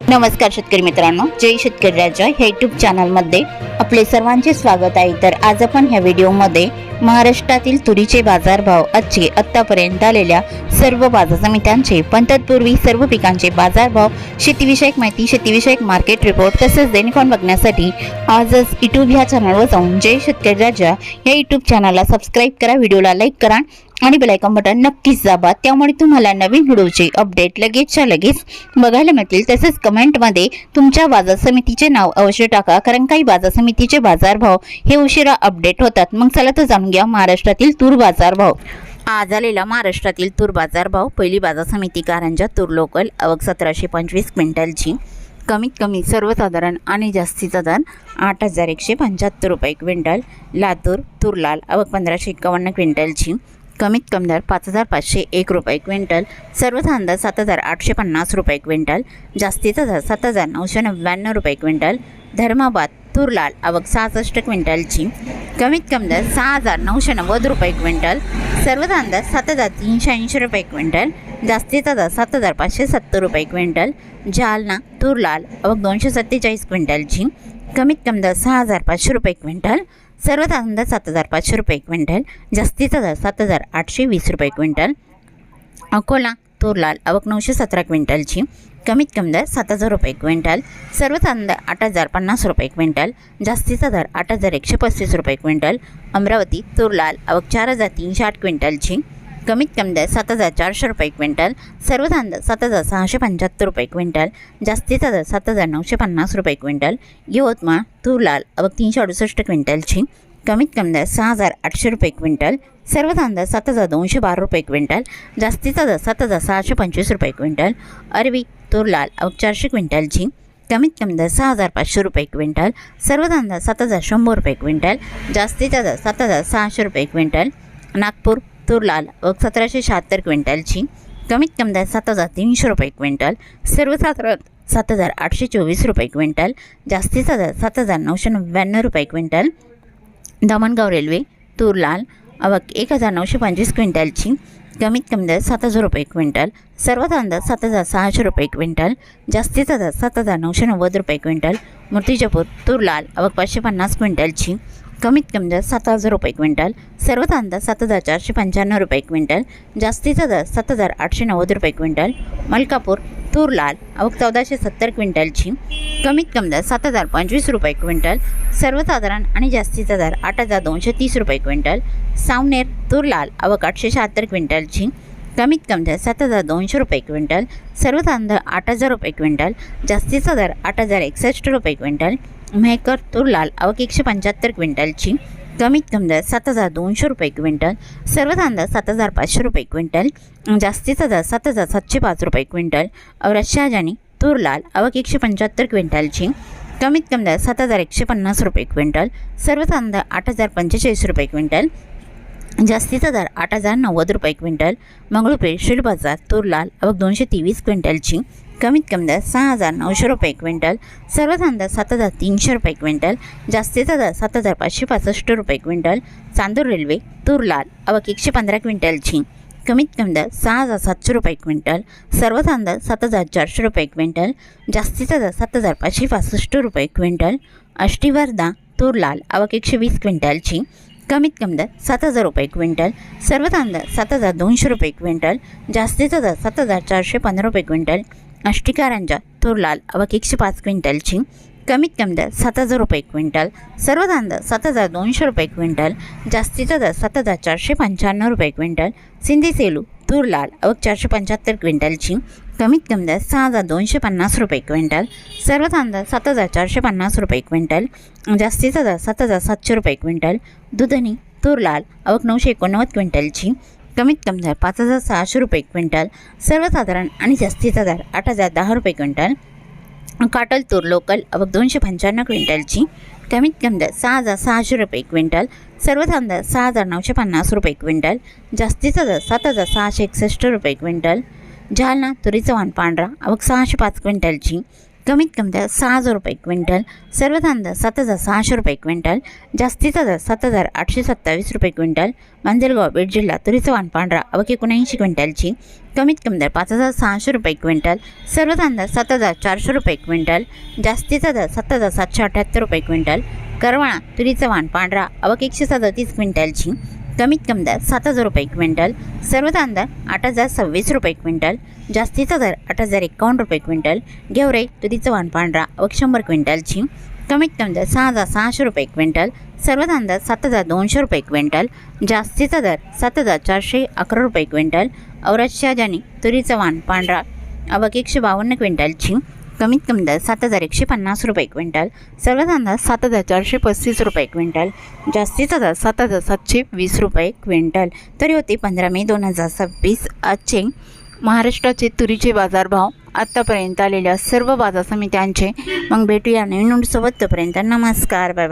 नमस्कार शेतकरी मित्रांनो, जय शेतकरी राजा ह्या यूट्यूब चॅनलमध्ये आपले सर्वांचे स्वागत आहे। तर आज आपण ह्या व्हिडिओमध्ये महाराष्ट्रातील तुरीचे बाजारभाव, आजचे आतापर्यंत आलेल्या सर्व बाजार समित्यांचे, पण तत्पूर्वी सर्व पिकांचे बाजारभाव, शेतीविषयक माहिती, शेतीविषयक मार्केट रिपोर्ट तसेच दैनिक बघण्यासाठी आजच यूट्यूब ह्या चॅनलवर जाऊन जय शेतकरी राजा ह्या यूट्यूब चॅनलला सबस्क्राईब करा, व्हिडिओला लाईक करा आणि बेल आयकॉन बटन नक्कीच दाबा। त्यामुळे तुम्हाला नवीन व्हिडिओचे अपडेट लगेचच्या लगेच बघायला मिळतील। तसेच कमेंटमध्ये तुमच्या बाजार समितीचे नाव अवश्य टाका, कारण काही बाजार समितीचे बाजारभाव हे उशिरा अपडेट होतात। मग चला तर जाणून घ्या महाराष्ट्रातील तूर बाजारभाव। आज आलेला महाराष्ट्रातील तूर बाजारभाव। पहिली बाजार समिती कारंजा तूर लोकल, आवक 1725 क्विंटलची। कमीत कमी सर्वसाधारण आणि जास्तीचा दर 8175 रुपये क्विंटल। लातूर तूर लाल, आवक 1551 क्विंटलची। कमीत कमी दर 5501 रुपये क्विंटल। सर्वसाधारण दर 7850 रुपये क्विंटल। जास्तीचा दर 7999 रुपये क्विंटल। धर्माबाद तूर लाल, आवक 66 क्विंटलची। कमीत कमी दर 6990 रुपये क्विंटल। सर्वसाधारण दर 7380 रुपये क्विंटल। जास्तीचा दर 7570 रुपये क्विंटल। जालना तूर लाल, आवक 247 क्विंटलची। कमीत कमी दर 6500 रुपये क्विंटल। सर्वसाधारण दर 7500 रुपये क्विंटल। जास्तीचा दर 7820 रुपये क्विंटल। अकोला तूर लाल, आवक 917 क्विंटलची। कमीत कमी दर 7000 रुपये क्विंटल। सर्वसाधारण दर 8050 रुपये क्विंटल। जास्तीचा दर 8135 रुपये क्विंटल। अमरावती तूर लाल, आवक 4308 क्विंटलची। कमीत कमी दर 7400 रुपये क्विंटल। सर्वसाधारण दर 7675 रुपये क्विंटल। जास्तीचा दर 7950 रुपये क्विंटल। यवतमाळ तूर लाल, आवक 368 क्विंटलची। कमीत कमी दर 6800 रुपये क्विंटल। सर्वसाधारण दर 7212 रुपये क्विंटल। जास्तीचा दर 7625 रुपये क्विंटल। अरवी तूर लाल, आवक 400 क्विंटलची। कमीत कमी दर 6500 रुपये क्विंटल। सर्वसाधारण दर 7100 रुपये क्विंटल। जास्तीचा दर 7600 रुपये क्विंटल। नागपूर तूर लाल, आवक 1776 क्विंटलची। कमीत कमी दर 7300 रुपये क्विंटल। सर्वसाधारण 7824 रुपये क्विंटल। जास्तीचा दर 7999 रुपये क्विंटल। दमणगाव रेल्वे तूर लाल, आवक 1925 क्विंटलची। कमीत कमी दर 7000 रुपये क्विंटल। सर्वसाधारण दर 7600 रुपये क्विंटल। जास्तीचा दर 7990 रुपये क्विंटल। मूर्तिजापूर तूर लाल, आवक 550 क्विंटलची। कमीत कमी दर 7000 रुपये क्विंटल। सर्वसाधारण दर 7495 रुपये क्विंटल। जास्तीचा दर 7890 रुपये क्विंटल। मलकापूर तूर लाल, आवक 1470 क्विंटलची। कमीत कमी दर 7025 रुपये क्विंटल। सर्वसाधारण आणि जास्तीचा दर 8230 रुपये क्विंटल। सावनेर तूर लाल, आवक 876 क्विंटलची। कमीत कमी दर 7200 रुपये क्विंटल। सर्वसाधारण दर 8000 रुपये क्विंटल। जास्तीचा दर 8061 रुपये क्विंटल। मेहकर तूर लाल, आवक 175 क्विंटलची। कमीत कमी दर 7200 रुपये क्विंटल। सर्वसाधारण दर 7500 रुपये क्विंटल। जास्तीचा दर 7705 रुपये क्विंटल। औरत शहाजानी तूर लाल, आवक 175 क्विंटलची। कमीत कमी दर 7150 रुपये क्विंटल। सर्वसाधारण दर 8045 रुपये क्विंटल। जास्तीचा दर 8090 रुपये क्विंटल। मंगळूरपेठ शेड बाजार तूर लाल, आवक 223 क्विंटलची। कमीत कमी दर 6900 रुपये क्विंटल। सर्वसाधारण दर 7300 रुपये क्विंटल। जास्तीचा दर 7565 रुपये क्विंटल। चांदूर रेल्वे तूर लाल, आवक 115 क्विंटलची। कमीत कमी दर 6700 रुपये क्विंटल। सर्वसाधारण दर 7400 रुपये क्विंटल। जास्तीचा दर 7565 रुपये क्विंटल। आष्टी वर्धा तूर लाल, आवक 120 क्विंटलची। कमीत कमी दर 7000 रुपये क्विंटल। सर्वसाधारण दर 7200 रुपये क्विंटल। जास्तीचा दर 7415 रुपये क्विंटल। आष्टी कारंजा तूर लाल, आवक 105 क्विंटलची। कमीत कमी दर 7000 रुपये क्विंटल। सर्वसाधारण दर 7200 रुपये क्विंटल। जास्तीचा दर 7495 रुपये क्विंटल। सिंधी सेलू तूर लाल, आवक 475 क्विंटलची। कमीत कमी दर 6250 रुपये क्विंटल। सर्वसाधारण दर 7450 रुपये क्विंटल। जास्तीचा दर 7700 रुपये क्विंटल। दुधनी तूर लाल, आवक 989 क्विंटलची। कमीत कमी दर 5600 रुपये क्विंटल। सर्वसाधारण आणि जास्तीचा दर 8010 रुपये क्विंटल। काटल तूर लोकल, आवक 295 क्विंटलची। कमीत कमी दर 6600 रुपये क्विंटल। सर्वसाधारण दर 6950 रुपये क्विंटल। जास्तीचा दर 7661 रुपये क्विंटल। जालना तुरीचा वाण पांढरा, आवक 605 क्विंटलची। कमीत कमी दर 6,000 रुपये क्विंटल, सर्व धान दर 7,600 रुपये क्विंटल, जास्तीचा दर 7,827 रुपये क्विंटल. मांजलगाव बीड जिल्हा तुरीचं वाण पांढरा आवक 79 क्विंटलची, कमीत कमी दर 5,600 रुपये क्विंटल, सर्व धान दर 7,400 रुपये क्विंटल, जास्तीचा दर 7,778 रुपये क्विंटल. करवणा तुरीचं वाण पांढरा आवक 137 क्विंटलची, कमीत कमी दर 7,000 रुपये क्विंटल, सर्व धान दर 8,026 रुपये क्विंटल, जास्तीचा दर 8,051 रुपये क्विंटल. गेवरे तुरीचं वाण पांढरा आवक 100 क्विंटलची, कमीत कमी दर 6,600 रुपये क्विंटल, सर्व धान दर 7,200 रुपये क्विंटल, जास्तीचा दर 7,411 रुपये क्विंटल. औरत शहाजानी तुरीचं वाण पांढरा आवक 152 क्विंटलची, कमीत कमी दर 7,150 रुपये क्विंटल, सर्व धान दर 7,435 रुपये क्विंटल, जास्तीचा दर 7,720 रुपये क्विंटल. तरी होते 15 मे 2026 आजचे महाराष्ट्राचे तुरीचे बाजारभाव. आत्तापर्यंत आलेल्या सर्व बाजार समित्यांचे. मग भेटूया नवीन नोंदीसोबत. तोपर्यंत नमस्कार, बाय.